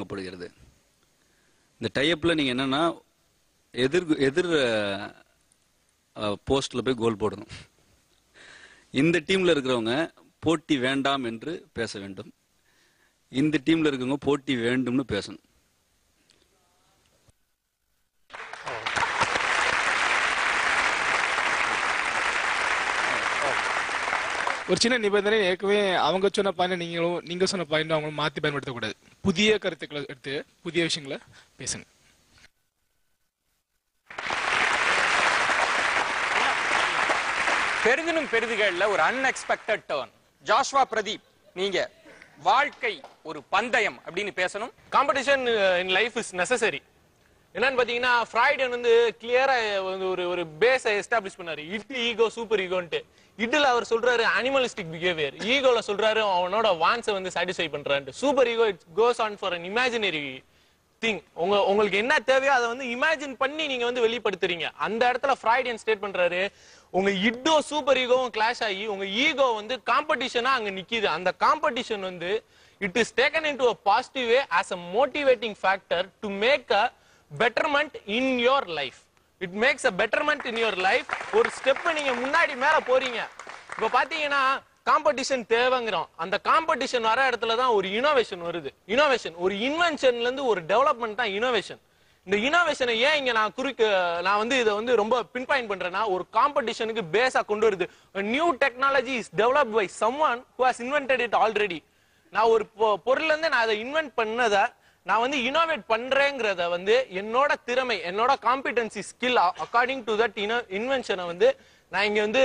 எதிர்பார்க்கப்படுகிறது. இந்த டைஅப்பில் நீங்கள் என்னென்னா எதிர் போஸ்ட்டில் போய் கோல் போடணும். இந்த டீமில் இருக்கிறவங்க போட்டி வேண்டாம் என்று பேச வேண்டும், இந்த டீமில் இருக்கிறவங்க போட்டி வேண்டும்னு பேசணும். ஒரு சின்ன நிபந்தனை, ஏற்கனவே அவங்க சொன்ன பாயிண்ட் நீங்க சொன்ன பாயிண்ட் அவங்களும் மாற்றி பயன்படுத்தக்கூடாது. புதிய கருத்துக்களை எடுத்து புதிய விஷயங்களை பேசுங்க. பெரிதினும் பெரிதுகள்ல ஒரு அன்எக்ஸ்பெக்டட் டர்ன். ஜாஷ்வா பிரதீப், நீங்க வாழ்க்கை ஒரு பந்தயம் அப்படின்னு பேசணும். Competition in life is necessary. என்னன்னு பாத்தீங்கன்னா ஃப்ராய்டன் வந்து கிளியரா ஒரு பேஸை எஸ்டாப்ளிஷ் பண்ணாரு. இட் ஈகோ சூப்பர் ஈகோன்ட்டு. இட்ல அவர் சொல்றாரு அனிமலிஸ்டிக் பிஹேவியர், ஈகோல சொல்றாரு அவனோட வான்ஸை வந்து சாட்டிஸ்ஃபை பண்றான்ட்டு. Super ego id goes on for an imaginary thing. உங்களுக்கு என்ன தேவையோ அதை வந்து இமேஜின் பண்ணி நீங்க வந்து வெளிப்படுத்துறீங்க. அந்த இடத்துல ஃப்ராய்டியன் ஸ்டேட் பண்றாரு, உங்க இட்டோ சூப்பர் ஈகோவும் கிளாஷ் ஆகி உங்க ஈகோ வந்து காம்படிஷனா அங்க நிக்குது. அந்த காம்படிஷன் வந்து it is taken into a positive way as a motivating factor to make a betterment in your life. It makes a betterment in your life. ஒரு ஸ்டெப் நீங்க முன்னாடி மேல போறீங்க. இப்ப பாத்தீங்கன்னா காம்படிஷன் தேவைங்கிறோம். அந்த காம்படிஷன் வர இடத்துல தான் ஒரு இனோவேஷன் வருது. இனோவேஷன் ஒரு இன்வென்ஷன்ல இருந்து ஒரு டெவலப்மெண்ட் தான் இனோவேஷன். இந்த இனோவேஷனை ஏன் இங்க நான் வந்து இதை வந்து ரொம்ப பின்பாயிண்ட் பண்றேன்னா, ஒரு காம்படிஷனுக்கு பேஸா கொண்டு வருது. New technology is developed by someone who has invented it already. நான் ஒரு பொருள்ல இருந்து நான் அதை இன்வென்ட் பண்ணதை நான் வந்து இனோவேட் பண்றேங்கிறத வந்து என்னோட திறமை, என்னோட competency skill according to that இன்வென்ஷனை வந்து நான் இங்க வந்து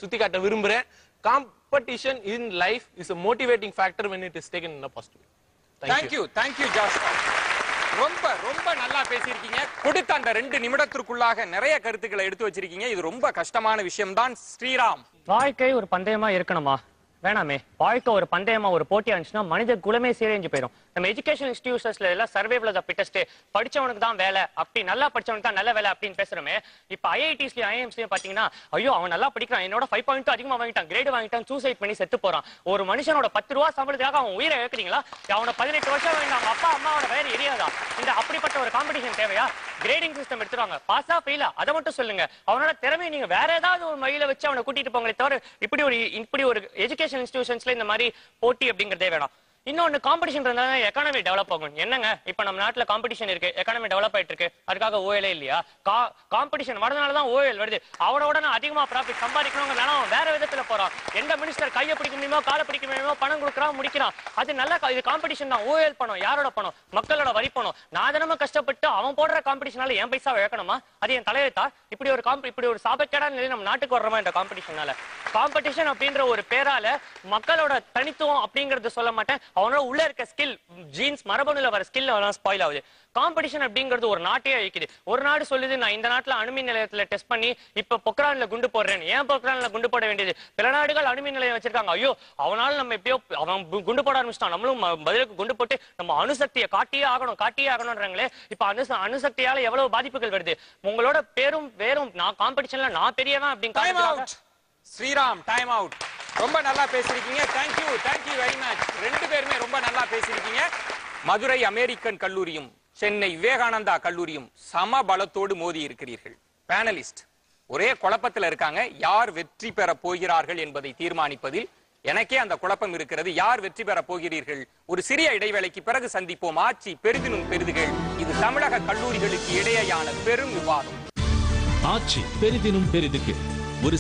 சுத்தி காட்ட விரும்புறேன். Competition in life is a motivating factor when it is taken in a positive way. Thank you Joshua. ரொம்ப ரொம்ப நல்லா பேசியிருக்கீங்க. கொடுத்த அந்த 2 நிமிடத்திற்குள்ளாக நிறைய கருத்துக்களை எடுத்து வச்சிருக்கீங்க. இது ரொம்ப கஷ்டமான விஷயம் தான். ஸ்ரீராம், வாழ்க்கை ஒரு பந்தயமா இருக்கணுமா? வேணாமே. வாழ்க்கை ஒரு பந்தயமா ஒரு போட்டியா இருந்துச்சுன்னா மனித குலமே சீரழிஞ்சு போயிடும். நம்ம எஜுகேஷன் இன்ஸ்டிடியூஷன்ஸ்ல எல்லாம் சர்வைவல் ஆஃப் தி ஃபிட்டஸ்ட், படிச்சவனுக்கு தான் வேலை, அப்படி நல்லா படிச்சவனுக்கு தான் நல்ல வேலை அப்படின்னு பேசுறோமே. இப்ப ஐஐடிஸ்லயும் ஐஎம்ஸ்லயும் பாத்தீங்கன்னா, ஐயோ அவன் நல்லா படிக்கிறான், என்னோட 5 பாயிண்ட் அதிகமா வாங்கிட்டான், கிரேட் வாங்கிட்டான், சூசைட் பண்ணி செத்து போறான். ஒரு மனுஷனோட 10 ரூபா சம்பளத்துக்காக அவன் உயிரை இழக்கிறீங்களா? அவனை 18 வருஷம் வாங்கினா அவங்க அப்பா அம்மாவோட வயிறு எரியாதா? இந்த அப்படிப்பட்ட ஒரு காம்படிஷன் தேவையா? கிரேடிங் சிஸ்டம் எடுத்துருவாங்க, பாஸா ஃபெயிலா அதை மட்டும் சொல்லுங்க. அவனோட திறமையை நீங்க வேற ஏதாவது ஒரு மயில வச்சு அவனை கூட்டிட்டு போங்களே தவிர இப்படி ஒரு எஜுகேஷன் இன்ஸ்டிடியூஷன்ஸ்ல இந்த மாதிரி போட்டி அப்படிங்கறதே வேணாம். இன்னொன்னு காம்படிஷன் இருந்தா எக்கானமி டெவலப் ஆகும். என்னங்க இப்ப நம்ம நாட்டுல காம்படிஷன் இருக்கு, எக்கானமி டெவலப் ஆயிட்டு இருக்கு, அதுக்காக ஓஎல்ஏ இல்லையா? காம்படிஷன் வரதுனாலதான் ஓஎல் வருது. அவனோட நான் அதிகமா ப்ராஃபிட் சம்பாதிக்கணுங்கிற வேற விதத்துல போறான். எந்த மினிஸ்டர் கையை பிடிக்க முடியுமோ காலை பிடிக்க முடியுமோ பணம் கொடுக்குறான் முடிக்கிறான். அது நல்லா இது காம்படிஷன் தான். ஓஎல் பணம் யாரோட பணம்? மக்களோட வரி பணம். நான் தினமும் கஷ்டப்பட்டு அவன் போடுற காம்படிஷனால என் பைசா இழக்கணுமா? அது என் தலையெழுத்தா? இப்படி ஒரு சாபக்கேடான நிலை நம்ம நாட்டுக்கு வர்றோமா இந்த காம்படிஷனால? காம்படிஷன் அப்படின்ற ஒரு பேரால மக்களோட தனித்துவம் அப்படிங்கறது சொல்ல மாட்டேன், அவனோட உள்ள இருக்க ஸ்கில், ஜீன்ஸ், மரபணுல வர ஸ்கில் ஸ்பாயில் ஆகுது. காம்படிஷன் அப்படிங்கிறது ஒரு நாட்டையே அழிக்குது. ஒரு நாடு சொல்லுது நான் இந்த நாட்டுல அணுமின் நிலையத்துல டெஸ்ட் பண்ணி இப்ப பொக்ரான்ல குண்டு போடுறேன். ஏன் பொக்ரான்ல குண்டு போட வேண்டியது? பல நாடுகள் அணுமின் நிலையம் வச்சிருக்காங்க. ஐயோ அவனால நம்ம எப்பயோ அவன் குண்டு போட ஆரம்பிச்சிட்டான், நம்மளும் பதிலுக்கு குண்டு போட்டு நம்ம அணுசக்தியை காட்டியே ஆகணும்ன்றாங்களே. இப்ப அணுசக்தியால எவ்வளவு பாதிப்புகள் வருது. உங்களோட பேரும் வேறும் நான் காம்படிஷன்ல நான் பெரியவன் அப்படின்னு. Sriram, time out. ரொம்ப நல்லா பேசிருக்கீங்க. Thank you very much. 2 பேருமே ரொம்ப நல்லா பேசிருக்கீங்க. மதுரை அமெரிக்கன் கல்லூரியும் சென்னை விவேகானந்தா கல்லூரியும் சம பலத்தோடு மோதி இருக்கிறீர்கள். பேனலிஸ்ட் ஒரே குழப்பத்தில் இருக்காங்க. யார் வெற்றி பெற போகிறார்கள் என்பதை தீர்மானிப்பதில் எனக்கே அந்த குழப்பம் இருக்கிறது. யார் வெற்றி பெற போகிறீர்கள்? ஒரு சிறிய இடைவேளைக்கு பிறகு சந்திப்போம். ஆட்சி பெரிதினும் பெரிதுகள். இது தமிழக கல்லூரிகளுக்கு இடையேயான பெரும் விவாதம். ஆட்சி பெரிதினும் பெரிதுகள்.